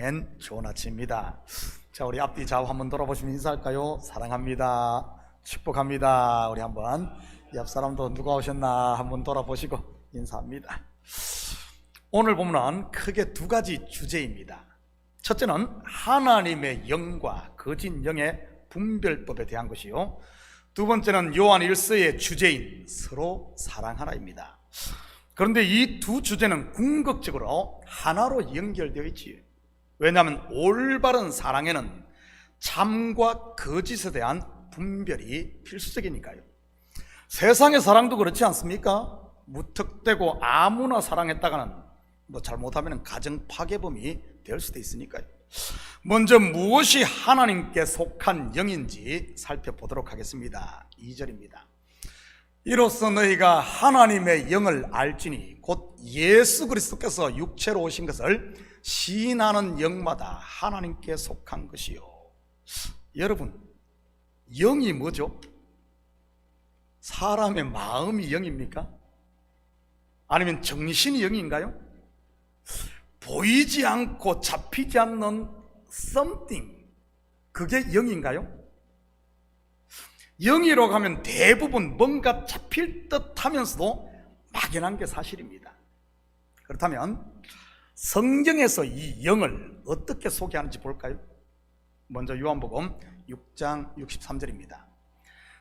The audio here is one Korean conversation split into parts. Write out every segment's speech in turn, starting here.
아멘. 좋은 아침입니다. 자, 우리 앞뒤 좌우 한번 돌아보시면 인사할까요? 사랑합니다. 축복합니다. 우리 한번 옆 사람도 누가 오셨나 한번 돌아보시고 인사합니다. 오늘 본문은 크게 두 가지 주제입니다. 첫째는 하나님의 영과 거짓 영의 분별법에 대한 것이요, 두 번째는 요한 1서의 주제인 서로 사랑하라입니다. 그런데 이 두 주제는 궁극적으로 하나로 연결되어 있지요. 왜냐하면 올바른 사랑에는 참과 거짓에 대한 분별이 필수적이니까요. 세상의 사랑도 그렇지 않습니까? 무턱대고 아무나 사랑했다가는 잘못하면 가정 파괴범이 될 수도 있으니까요. 먼저 무엇이 하나님께 속한 영인지 살펴보도록 하겠습니다. 2절입니다. 이로써 너희가 하나님의 영을 알지니 곧 예수 그리스도께서 육체로 오신 것을 시인하는 영마다 하나님께 속한 것이요. 여러분, 영이 뭐죠? 사람의 마음이 영입니까? 아니면 정신이 영인가요? 보이지 않고 잡히지 않는 something, 그게 영인가요? 영이라고 하면 대부분 뭔가 잡힐 듯 하면서도 막연한 게 사실입니다. 그렇다면 성경에서 이 영을 어떻게 소개하는지 볼까요? 먼저 요한복음 6장 63절입니다.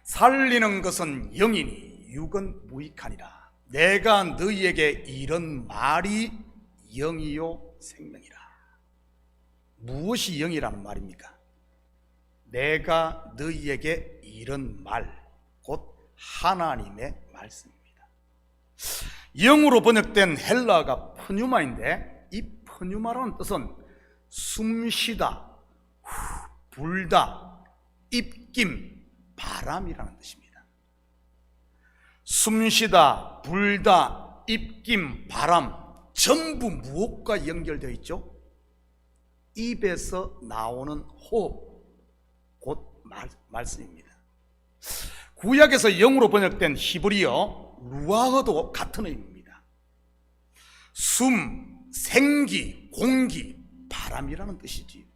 살리는 것은 영이니 육은 무익하니라. 내가 너희에게 이런 말이 영이요 생명이라. 무엇이 영이라는 말입니까? 내가 너희에게 이런 말, 곧 하나님의 말씀입니다. 영으로 번역된 헬라어가 프뉴마인데, 이 프뉴마라는 뜻은 숨쉬다, 불다, 입김, 바람이라는 뜻입니다. 숨쉬다, 불다, 입김, 바람, 전부 무엇과 연결되어 있죠? 입에서 나오는 호흡, 곧 말씀입니다. 구약에서 영으로 번역된 히브리어 루아흐도 같은 의미입니다. 숨, 생기, 공기, 바람이라는 뜻이지.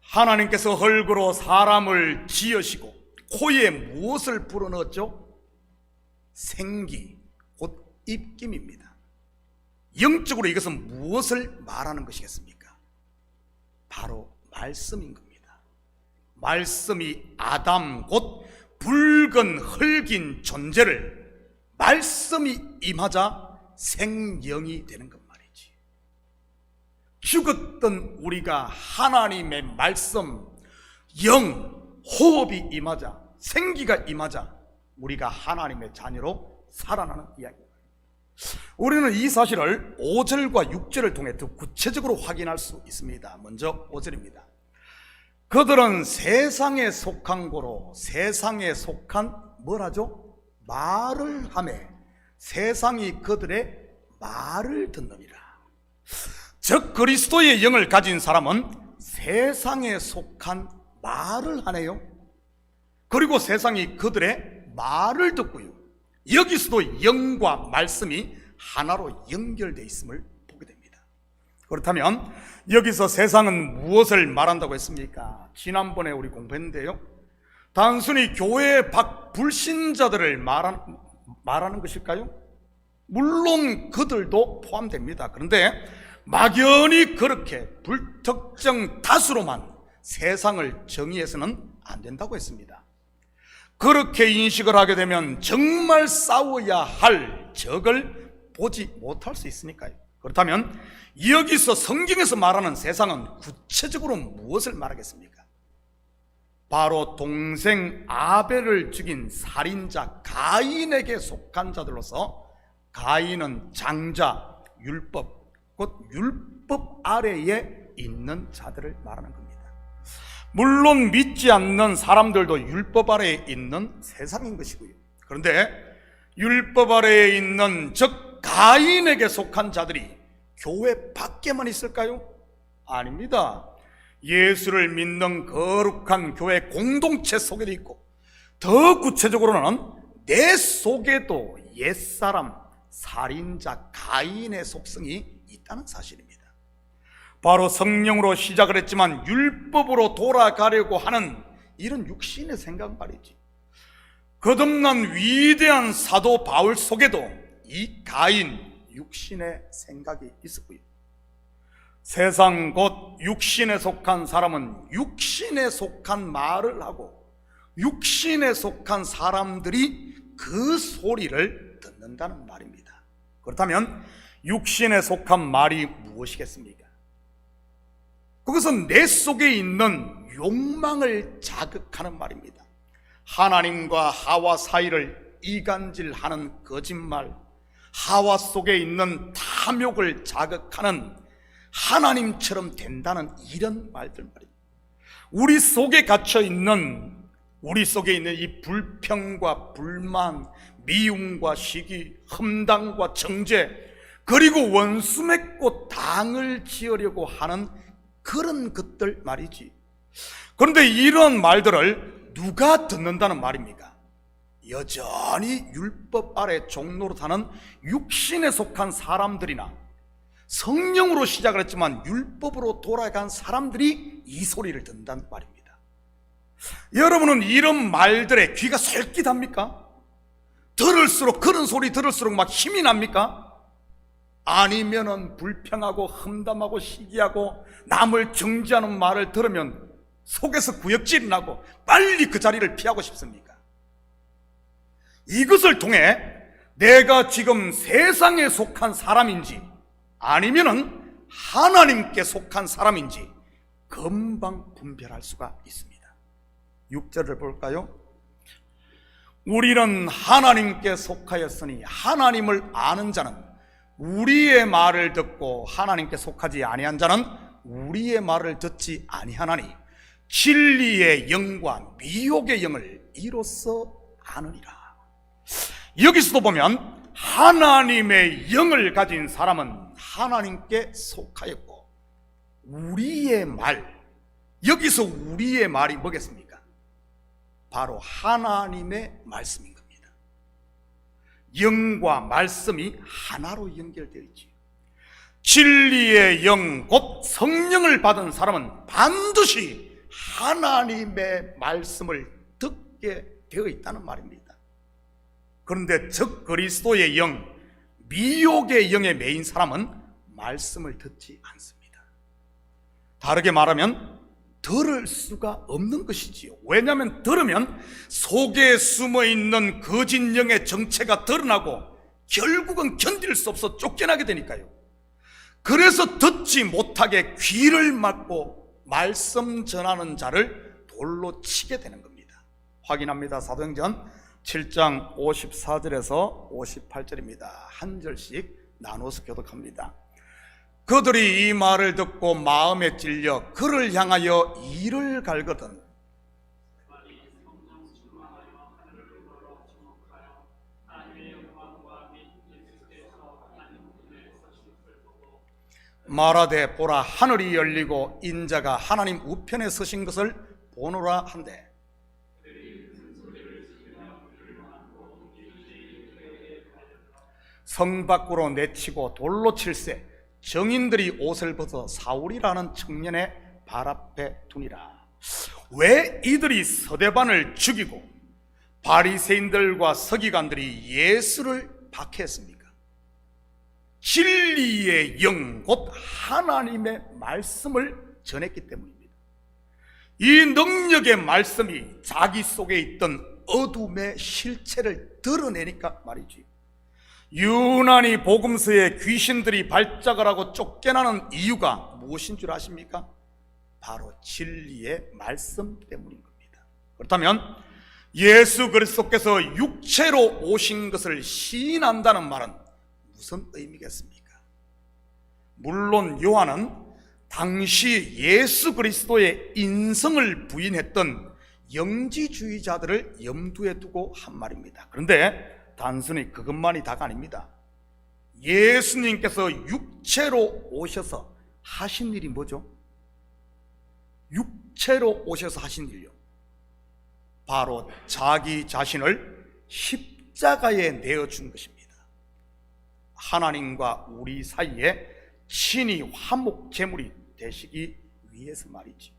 하나님께서 흙으로 사람을 지으시고 코에 무엇을 불어넣었죠? 생기, 곧 입김입니다. 영적으로 이것은 무엇을 말하는 것이겠습니까? 바로 말씀인 겁니다. 말씀이 아담, 곧 붉은 흙인 존재를 말씀이 임하자 생영이 되는 것 말이지. 죽었던 우리가 하나님의 말씀, 영, 호흡이 임하자, 생기가 임하자 우리가 하나님의 자녀로 살아나는 이야기입니다. 우리는 이 사실을 5절과 6절을 통해 더 구체적으로 확인할 수 있습니다. 먼저 5절입니다. 그들은 세상에 속한 고로 세상에 속한 뭐라죠? 말을 하매 세상이 그들의 말을 듣느니라. 즉 그리스도의 영을 가진 사람은 세상에 속한 말을 하네요. 그리고 세상이 그들의 말을 듣고요, 여기서도 영과 말씀이 하나로 연결되어 있음을 보게 됩니다. 그렇다면 여기서 세상은 무엇을 말한다고 했습니까? 지난번에 우리 공부했는데요, 단순히 교회 밖 불신자들을 말하는 것일까요? 물론 그들도 포함됩니다. 그런데 막연히 그렇게 불특정 다수로만 세상을 정의해서는 안 된다고 했습니다. 그렇게 인식을 하게 되면 정말 싸워야 할 적을 보지 못할 수 있으니까요. 그렇다면 여기서 성경에서 말하는 세상은 구체적으로 무엇을 말하겠습니까? 바로 동생 아벨을 죽인 살인자 가인에게 속한 자들로서, 가인은 장자, 율법, 곧 율법 아래에 있는 자들을 말하는 겁니다. 물론 믿지 않는 사람들도 율법 아래에 있는 세상인 것이고요. 그런데 율법 아래에 있는 즉 가인에게 속한 자들이 교회 밖에만 있을까요? 아닙니다. 예수를 믿는 거룩한 교회 공동체 속에도 있고, 더 구체적으로는 내 속에도 옛사람 살인자 가인의 속성이 있다는 사실입니다. 바로 성령으로 시작을 했지만 율법으로 돌아가려고 하는 이런 육신의 생각 말이지. 거듭난 위대한 사도 바울 속에도 이 가인 육신의 생각이 있었고요. 세상 곧 육신에 속한 사람은 육신에 속한 말을 하고 육신에 속한 사람들이 그 소리를 듣는다는 말입니다. 그렇다면 육신에 속한 말이 무엇이겠습니까? 그것은 내 속에 있는 욕망을 자극하는 말입니다. 하나님과 하와 사이를 이간질하는 거짓말, 하와 속에 있는 탐욕을 자극하는 하나님처럼 된다는 이런 말들 말입니다. 우리 속에 갇혀 있는, 우리 속에 있는 이 불평과 불만, 미움과 시기, 험담과 정죄, 그리고 원수 맺고 당을 지으려고 하는 그런 것들 말이지. 그런데 이런 말들을 누가 듣는다는 말입니까? 여전히 율법 아래 종노릇하는 육신에 속한 사람들이나 성령으로 시작을 했지만 율법으로 돌아간 사람들이 이 소리를 듣는다는 말입니다. 여러분은 이런 말들에 귀가 솔깃합니까? 들을수록, 그런 소리 들을수록 막 힘이 납니까? 아니면은 불평하고 험담하고 시기하고 남을 정죄하는 말을 들으면 속에서 구역질이 나고 빨리 그 자리를 피하고 싶습니까? 이것을 통해 내가 지금 세상에 속한 사람인지 아니면은 하나님께 속한 사람인지 금방 분별할 수가 있습니다. 6절을 볼까요? 우리는 하나님께 속하였으니 하나님을 아는 자는 우리의 말을 듣고 하나님께 속하지 아니한 자는 우리의 말을 듣지 아니하나니 진리의 영과 미혹의 영을 이로써 아느니라. 여기서도 보면 하나님의 영을 가진 사람은 하나님께 속하였고 우리의 말, 여기서 우리의 말이 뭐겠습니까? 바로 하나님의 말씀인 겁니다. 영과 말씀이 하나로 연결되어 있지. 진리의 영, 곧 성령을 받은 사람은 반드시 하나님의 말씀을 듣게 되어 있다는 말입니다. 그런데 즉 그리스도의 영, 미혹의 영에 매인 사람은 말씀을 듣지 않습니다. 다르게 말하면 들을 수가 없는 것이지요. 왜냐하면 들으면 속에 숨어있는 거짓 영의 정체가 드러나고 결국은 견딜 수 없어 쫓겨나게 되니까요. 그래서 듣지 못하게 귀를 막고 말씀 전하는 자를 돌로 치게 되는 겁니다. 확인합니다. 사도행전 7장 54절에서 58절입니다. 한 절씩 나눠서 교독합니다. 그들이 이 말을 듣고 마음에 찔려 그를 향하여 이를 갈거든 말하되 보라 하늘이 열리고 인자가 하나님 우편에 서신 것을 보노라 한대. 성 밖으로 내치고 돌로 칠세 정인들이 옷을 벗어 사울이라는 청년의 발 앞에 두니라. 왜 이들이 서대반을 죽이고 바리새인들과 서기관들이 예수를 박해했습니까? 진리의 영, 곧 하나님의 말씀을 전했기 때문입니다. 이 능력의 말씀이 자기 속에 있던 어둠의 실체를 드러내니까 말이지. 유난히 복음서에 귀신들이 발작을 하고 쫓겨나는 이유가 무엇인 줄 아십니까? 바로 진리의 말씀 때문인 겁니다. 그렇다면 예수 그리스도께서 육체로 오신 것을 시인한다는 말은 무슨 의미겠습니까? 물론 요한은 당시 예수 그리스도의 인성을 부인했던 영지주의자들을 염두에 두고 한 말입니다. 그런데 단순히 그것만이 다가 아닙니다. 예수님께서 육체로 오셔서 하신 일이 뭐죠? 육체로 오셔서 하신 일이요, 바로 자기 자신을 십자가에 내어준 것입니다. 하나님과 우리 사이에 친히 화목 제물이 되시기 위해서 말이지.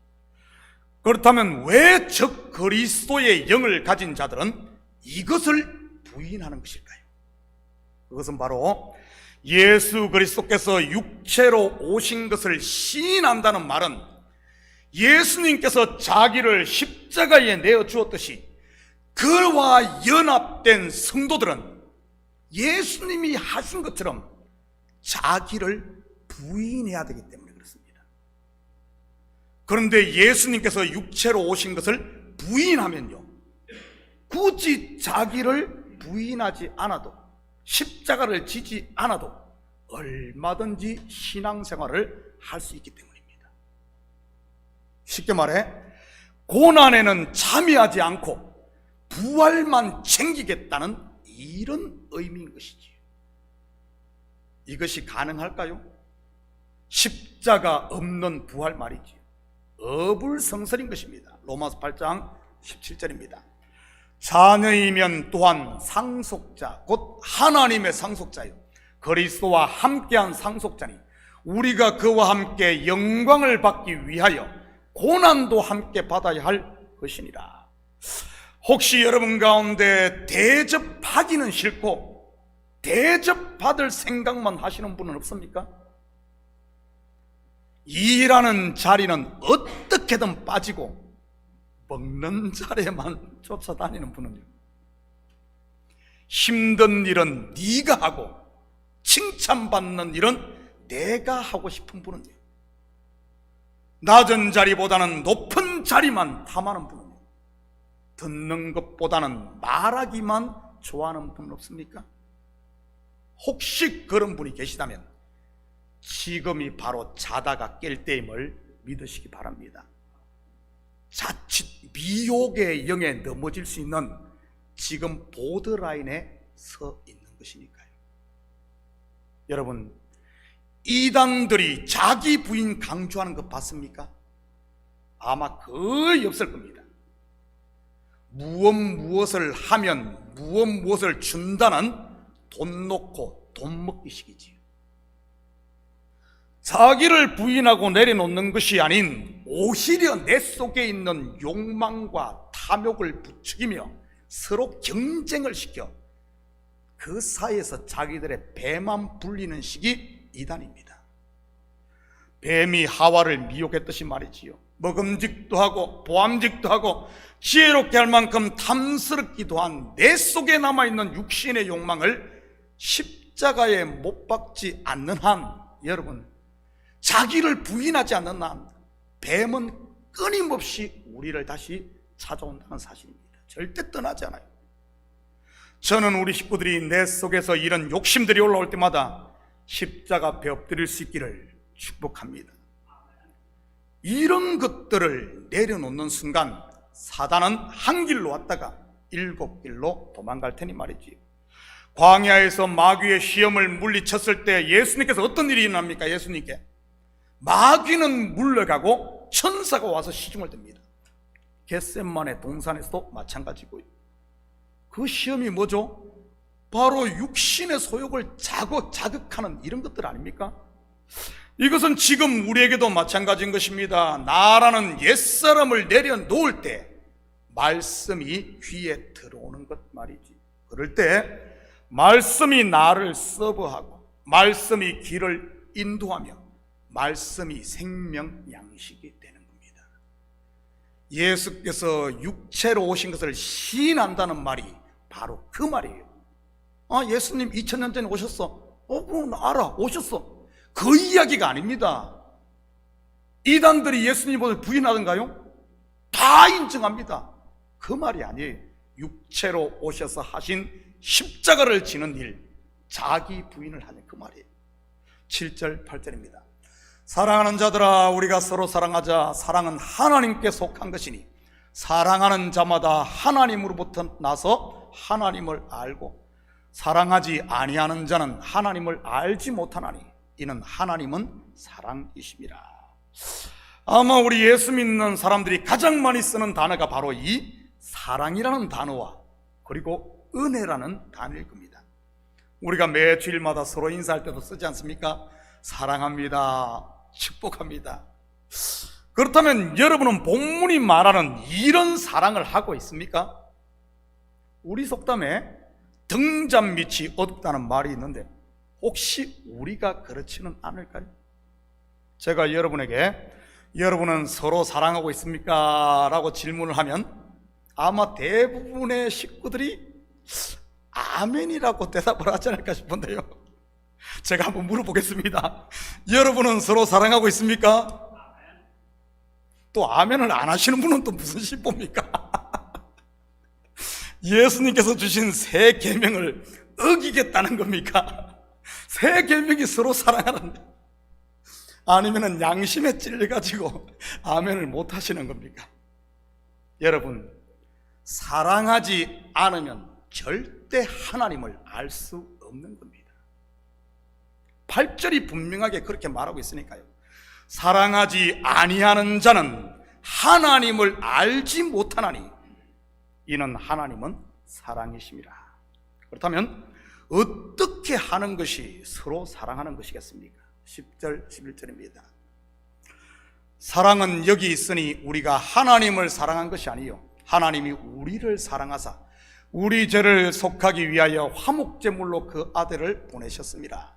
그렇다면 왜 적 그리스도의 영을 가진 자들은 이것을 부인하는 것일까요? 그것은 바로 예수 그리스도께서 육체로 오신 것을 시인한다는 말은 예수님께서 자기를 십자가에 내어 주었듯이 그와 연합된 성도들은 예수님이 하신 것처럼 자기를 부인해야 되기 때문에 그렇습니다. 그런데 예수님께서 육체로 오신 것을 부인하면요, 굳이 자기를 부인하지 않아도, 십자가를 지지 않아도 얼마든지 신앙생활을 할 수 있기 때문입니다. 쉽게 말해 고난에는 참여하지 않고 부활만 챙기겠다는 이런 의미인 것이지. 이것이 가능할까요? 십자가 없는 부활 말이지. 어불성설인 것입니다. 로마서 8장 17절입니다. 자녀이면 또한 상속자, 곧 하나님의 상속자요, 그리스도와 함께한 상속자니 우리가 그와 함께 영광을 받기 위하여 고난도 함께 받아야 할 것이니라. 혹시 여러분 가운데 대접하기는 싫고 대접받을 생각만 하시는 분은 없습니까? 일하는 자리는 어떻게든 빠지고 먹는 자리에만 쫓아다니는 분은요, 힘든 일은 네가 하고 칭찬받는 일은 내가 하고 싶은 분은요, 낮은 자리보다는 높은 자리만 탐하는 분은요, 듣는 것보다는 말하기만 좋아하는 분은 없습니까? 혹시 그런 분이 계시다면 지금이 바로 자다가 깰 때임을 믿으시기 바랍니다. 자칫 미혹의 영에 넘어질 수 있는 지금 보드라인에 서 있는 것이니까요. 여러분, 이단들이 자기 부인 강조하는 거 봤습니까? 아마 거의 없을 겁니다. 무엇을 하면 무엇을 준다는 돈 놓고 돈 먹기식이지요. 자기를 부인하고 내려놓는 것이 아닌 오히려 내 속에 있는 욕망과 탐욕을 부추기며 서로 경쟁을 시켜 그 사이에서 자기들의 배만 불리는 식이 이단입니다. 뱀이 하와를 미혹했듯이 말이지요, 먹음직도 하고 보암직도 하고 지혜롭게 할 만큼 탐스럽기도 한 내 속에 남아있는 육신의 욕망을 십자가에 못 박지 않는 한, 여러분, 자기를 부인하지 않는 한 뱀은 끊임없이 우리를 다시 찾아온다는 사실입니다. 절대 떠나지 않아요. 저는 우리 식구들이 내 속에서 이런 욕심들이 올라올 때마다 십자가 앞에 엎드릴 수 있기를 축복합니다. 이런 것들을 내려놓는 순간 사단은 한 길로 왔다가 7길로 도망갈 테니 말이지. 광야에서 마귀의 시험을 물리쳤을 때 예수님께서 어떤 일이 일어납니까? 예수님께 마귀는 물러가고 천사가 와서 시중을 듭니다. 겟세마네 동산에서도 마찬가지고요. 그 시험이 뭐죠? 바로 육신의 소욕을 자극하는 이런 것들 아닙니까? 이것은 지금 우리에게도 마찬가지인 것입니다. 나라는 옛사람을 내려놓을 때 말씀이 귀에 들어오는 것 말이지. 그럴 때 말씀이 나를 서브하고 말씀이 길을 인도하며 말씀이 생명 양식이 되는 겁니다. 예수께서 육체로 오신 것을 시인한다는 말이 바로 그 말이에요. 예수님 2000년 전에 오셨어. 그럼 알아, 오셨어. 그 이야기가 아닙니다. 이단들이 예수님을 부인하던가요? 다 인정합니다. 그 말이 아니에요. 육체로 오셔서 하신 십자가를 지는 일, 자기 부인을 하는 그 말이에요. 7절 8절입니다. 사랑하는 자들아, 우리가 서로 사랑하자. 사랑은 하나님께 속한 것이니 사랑하는 자마다 하나님으로부터 나서 하나님을 알고 사랑하지 아니하는 자는 하나님을 알지 못하나니 이는 하나님은 사랑이심이라. 아마 우리 예수 믿는 사람들이 가장 많이 쓰는 단어가 바로 이 사랑이라는 단어와 그리고 은혜라는 단어일 겁니다. 우리가 매 주일마다 서로 인사할 때도 쓰지 않습니까? 사랑합니다, 축복합니다. 그렇다면 여러분은 본문이 말하는 이런 사랑을 하고 있습니까? 우리 속담에 등잔 밑이 어둡다는 말이 있는데 혹시 우리가 그렇지는 않을까요? 제가 여러분에게 여러분은 서로 사랑하고 있습니까? 라고 질문을 하면 아마 대부분의 식구들이 아멘이라고 대답을 하지 않을까 싶은데요. 제가 한번 물어보겠습니다. 여러분은 서로 사랑하고 있습니까? 또 아멘을 안 하시는 분은 또 무슨 신보입니까? 예수님께서 주신 새 계명을 어기겠다는 겁니까? 새 계명이 서로 사랑하는데, 아니면은 양심에 찔려가지고 아멘을 못 하시는 겁니까? 여러분, 사랑하지 않으면 절대 하나님을 알 수 없는 겁니다. 8절이 분명하게 그렇게 말하고 있으니까요. 사랑하지 아니하는 자는 하나님을 알지 못하나니 이는 하나님은 사랑이심이라. 그렇다면 어떻게 하는 것이 서로 사랑하는 것이겠습니까? 10절 11절입니다. 사랑은 여기 있으니 우리가 하나님을 사랑한 것이 아니요 하나님이 우리를 사랑하사 우리 죄를 속하기 위하여 화목제물로 그 아들을 보내셨습니다.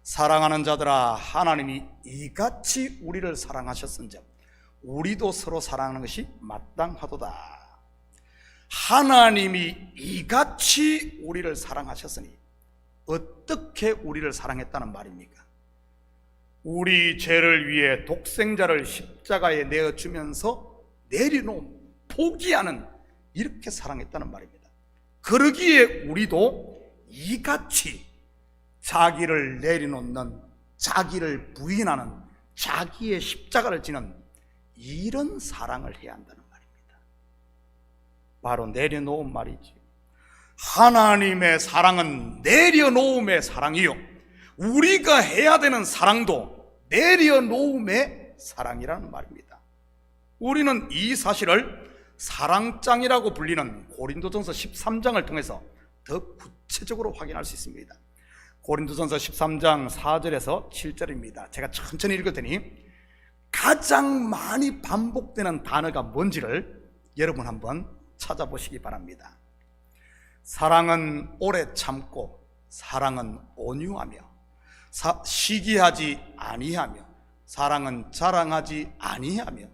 사랑하는 자들아, 하나님이 이같이 우리를 사랑하셨은즉 우리도 서로 사랑하는 것이 마땅하도다. 하나님이 이같이 우리를 사랑하셨으니 어떻게 우리를 사랑했다는 말입니까? 우리 죄를 위해 독생자를 십자가에 내어주면서 내려놓은, 포기하는, 이렇게 사랑했다는 말입니다. 그러기에 우리도 이같이 자기를 내려놓는, 자기를 부인하는, 자기의 십자가를 지는 이런 사랑을 해야 한다는 말입니다. 바로 내려놓은 말이지. 하나님의 사랑은 내려놓음의 사랑이요 우리가 해야 되는 사랑도 내려놓음의 사랑이라는 말입니다. 우리는 이 사실을 사랑장이라고 불리는 고린도전서 13장을 통해서 더 구체적으로 확인할 수 있습니다. 고린도전서 13장 4절에서 7절입니다. 제가 천천히 읽을 테니 가장 많이 반복되는 단어가 뭔지를 여러분 한번 찾아보시기 바랍니다. 사랑은 오래 참고, 사랑은 온유하며, 시기하지 아니하며, 사랑은 자랑하지 아니하며,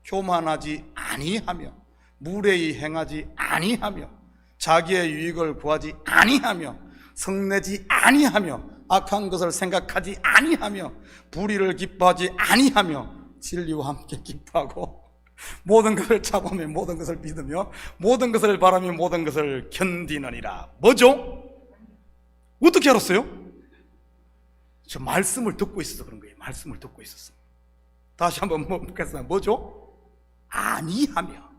교만하지 아니하며, 무례히 행하지 아니하며, 자기의 유익을 구하지 아니하며, 성내지 아니하며, 악한 것을 생각하지 아니하며, 불의를 기뻐하지 아니하며, 진리와 함께 기뻐하고, 모든 것을 참으며 모든 것을 믿으며 모든 것을 바라며 모든 것을 견디느니라. 뭐죠? 어떻게 알았어요? 저 말씀을 듣고 있어서 그런 거예요. 말씀을 듣고 있었어. 다시 한번 묻겠습니다. 뭐죠? 아니하며.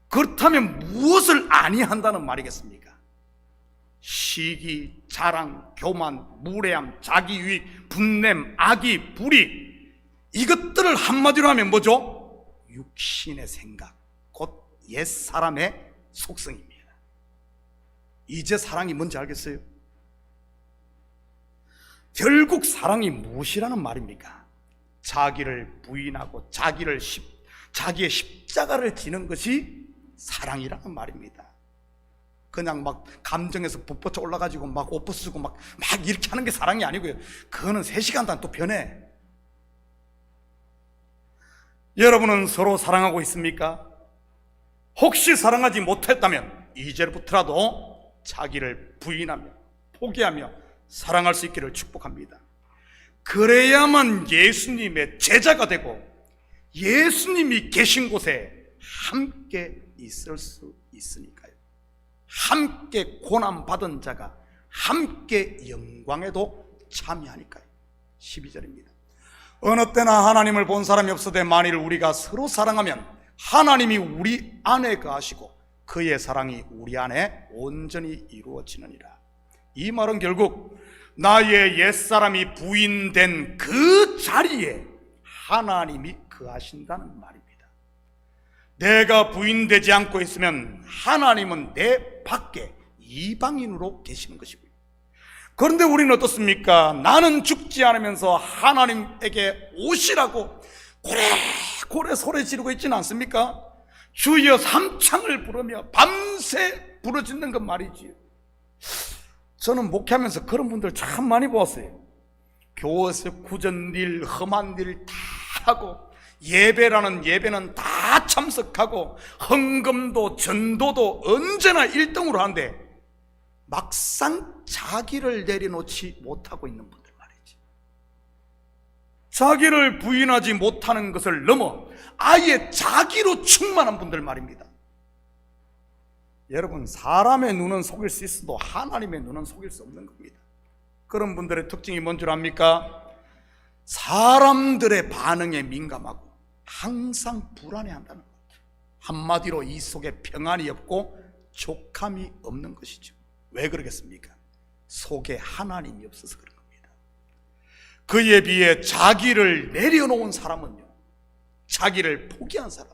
그렇다면 무엇을 아니한다는 말이겠습니까? 시기, 자랑, 교만, 무례함, 자기유익, 분냄, 악의, 불의, 이것들을 한마디로 하면 뭐죠? 육신의 생각, 곧 옛사람의 속성입니다. 이제 사랑이 뭔지 알겠어요? 결국 사랑이 무엇이라는 말입니까? 자기를 부인하고 자기의 십자가를 지는 것이 사랑이라는 말입니다. 그냥 막 감정에서 북받쳐 올라가지고 막 옷 벗고 막 이렇게 하는 게 사랑이 아니고요. 그거는 3시간 동안 또 변해. 여러분은 서로 사랑하고 있습니까? 혹시 사랑하지 못했다면 이제부터라도 자기를 부인하며 포기하며 사랑할 수 있기를 축복합니다. 그래야만 예수님의 제자가 되고 예수님이 계신 곳에 함께 있을 수 있으니까요. 함께 고난받은 자가 함께 영광에도 참여하니까요. 12절입니다. 어느 때나 하나님을 본 사람이 없으되 만일 우리가 서로 사랑하면 하나님이 우리 안에 거하시고 그의 사랑이 우리 안에 온전히 이루어지느니라. 이 말은 결국 나의 옛사람이 부인된 그 자리에 하나님이 거하신다는 말입니다. 내가 부인되지 않고 있으면 하나님은 내 밖에 이방인으로 계시는 것이고요. 그런데 우리는 어떻습니까? 나는 죽지 않으면서 하나님에게 오시라고 고래 소리 지르고 있지는 않습니까? 주여 삼창을 부르며 밤새 부르짖는 것 말이지요. 저는 목회하면서 그런 분들 참 많이 보았어요. 교회에서 굳은 일, 험한 일 다 하고, 예배라는 예배는 다 참석하고, 헌금도 전도도 언제나 1등으로 하는데 막상 자기를 내려놓지 못하고 있는 분들 말이지. 자기를 부인하지 못하는 것을 넘어 아예 자기로 충만한 분들 말입니다. 여러분, 사람의 눈은 속일 수 있어도 하나님의 눈은 속일 수 없는 겁니다. 그런 분들의 특징이 뭔 줄 압니까? 사람들의 반응에 민감하고 항상 불안해한다는 것. 한마디로 이 속에 평안이 없고 족함이 없는 것이죠. 왜 그러겠습니까? 속에 하나님이 없어서 그런 겁니다. 그에 비해 자기를 내려놓은 사람은요, 자기를 포기한 사람,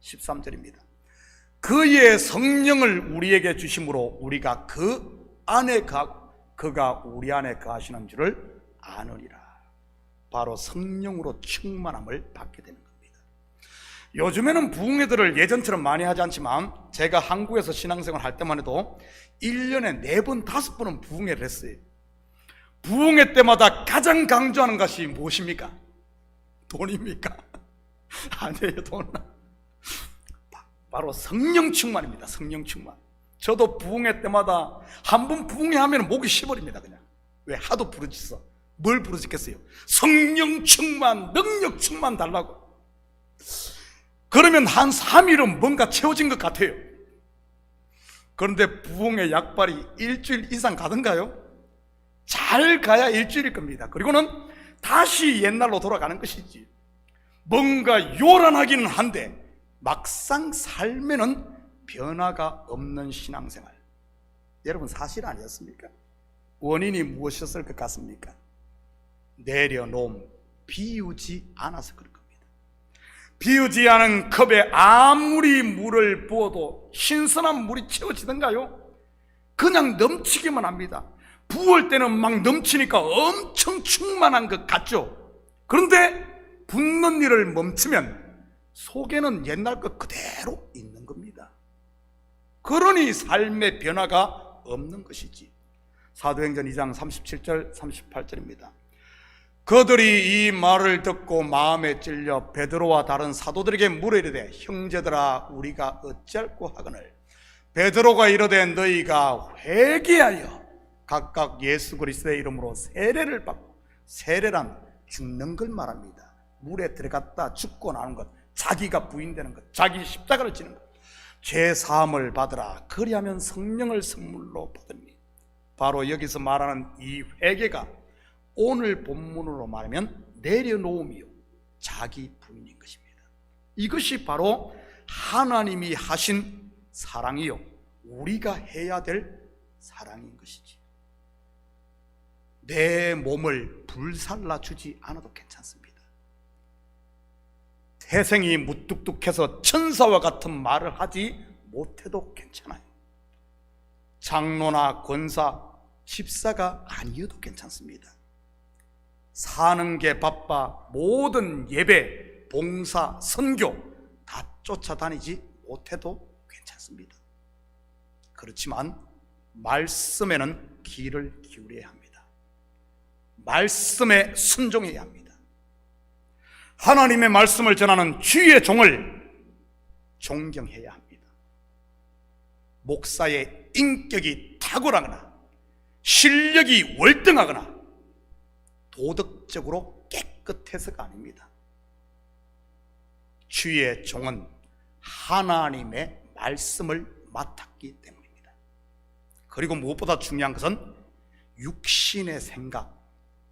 13절입니다. 그의 성령을 우리에게 주심으로 우리가 그 안에 그가 우리 안에 거하시는 줄을 아느니라. 바로 성령으로 충만함을 받게 되는 겁니다. 요즘에는 부흥회들을 예전처럼 많이 하지 않지만 제가 한국에서 신앙생활 할 때만 해도 1년에 4번, 5번은 부흥회를 했어요. 부흥회 때마다 가장 강조하는 것이 무엇입니까? 돈입니까? 아니에요, 돈. 바로 성령 충만입니다. 성령 충만. 저도 부흥회 때마다 한 번 부흥회 하면 목이 쉬버립니다. 그냥. 왜? 하도 부르짖어. 뭘 부르짖겠어요? 성령 충만, 능력 충만 달라고. 그러면 한 3일은 뭔가 채워진 것 같아요. 그런데 부흥회 약발이 일주일 이상 가던가요? 잘 가야 일주일일 겁니다. 그리고는 다시 옛날로 돌아가는 것이지. 뭔가 요란하기는 한데 막상 삶에는 변화가 없는 신앙생활. 여러분, 사실 아니었습니까? 원인이 무엇이었을 것 같습니까? 내려놓음, 비우지 않아서 그런 겁니다. 비우지 않은 컵에 아무리 물을 부어도 신선한 물이 채워지던가요? 그냥 넘치기만 합니다. 부을 때는 막 넘치니까 엄청 충만한 것 같죠? 그런데 붓는 일을 멈추면 속에는 옛날 것 그대로 있는 겁니다. 그러니 삶의 변화가 없는 것이지. 사도행전 2장 37절 38절입니다. 그들이 이 말을 듣고 마음에 찔려 베드로와 다른 사도들에게 물어 이르되 형제들아 우리가 어찌할꼬 하거늘 베드로가 이르되 너희가 회개하여 각각 예수 그리스도의 이름으로 세례를 받고, 세례란 죽는 걸 말합니다. 물에 들어갔다 죽고 나오는 것, 자기가 부인되는 것, 자기 십자가를 지는 것, 죄 사함을 받으라. 그리하면 성령을 선물로 받으니. 바로 여기서 말하는 이 회개가 오늘 본문으로 말하면 내려놓음이요, 자기 부인인 것입니다. 이것이 바로 하나님이 하신 사랑이요, 우리가 해야 될 사랑인 것이지. 내 몸을 불살라 주지 않아도 괜찮습니다. 태생이 무뚝뚝해서 천사와 같은 말을 하지 못해도 괜찮아요. 장로나 권사, 집사가 아니어도 괜찮습니다. 사는 게 바빠 모든 예배, 봉사, 선교 다 쫓아다니지 못해도 괜찮습니다. 그렇지만 말씀에는 귀를 기울여야 합니다. 말씀에 순종해야 합니다. 하나님의 말씀을 전하는 주의 종을 존경해야 합니다. 목사의 인격이 탁월하거나 실력이 월등하거나 도덕적으로 깨끗해서가 아닙니다. 주의 종은 하나님의 말씀을 맡았기 때문입니다. 그리고 무엇보다 중요한 것은 육신의 생각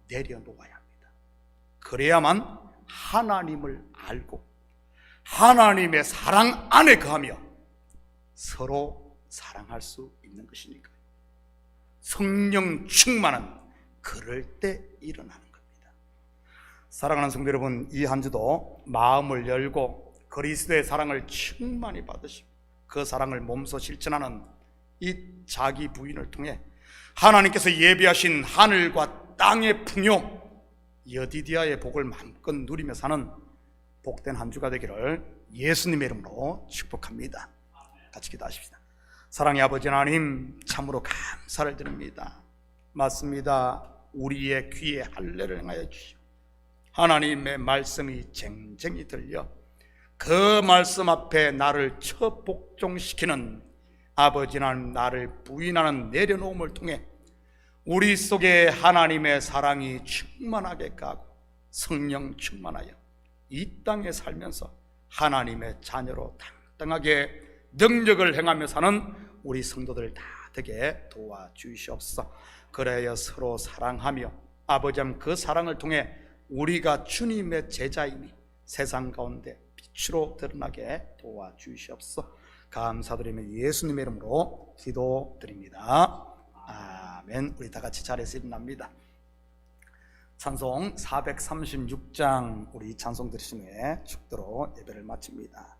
내려놓아야 합니다. 그래야만 하나님을 알고 하나님의 사랑 안에 거하며 서로 사랑할 수 있는 것이니까요. 성령 충만은 그럴 때 일어나는 겁니다. 사랑하는 성도 여러분, 이 한 주도 마음을 열고 그리스도의 사랑을 충만히 받으시고 그 사랑을 몸소 실천하는 이 자기 부인을 통해 하나님께서 예비하신 하늘과 땅의 풍요, 여디디아의 복을 마음껏 누리며 사는 복된 한 주가 되기를 예수님의 이름으로 축복합니다. 같이 기도하십시다. 사랑의 아버지 하나님, 참으로 감사를 드립니다. 맞습니다. 우리의 귀에 할례를 행하여 주시오. 하나님의 말씀이 쟁쟁이 들려 그 말씀 앞에 나를 처복종시키는 아버지 하나님, 나를 부인하는 내려놓음을 통해 우리 속에 하나님의 사랑이 충만하게 가고 성령 충만하여 이 땅에 살면서 하나님의 자녀로 당당하게 능력을 행하며 사는 우리 성도들 다 되게 도와주시옵소서. 그래야 서로 사랑하며 아버지 하나님, 그 사랑을 통해 우리가 주님의 제자임이 세상 가운데 빛으로 드러나게 도와주시옵소서. 감사드리며 예수님의 이름으로 기도드립니다. 아멘. 우리 다 같이 자리에서 일어납니다. 찬송 436장 우리 찬송 들으신 후에 축도로 예배를 마칩니다.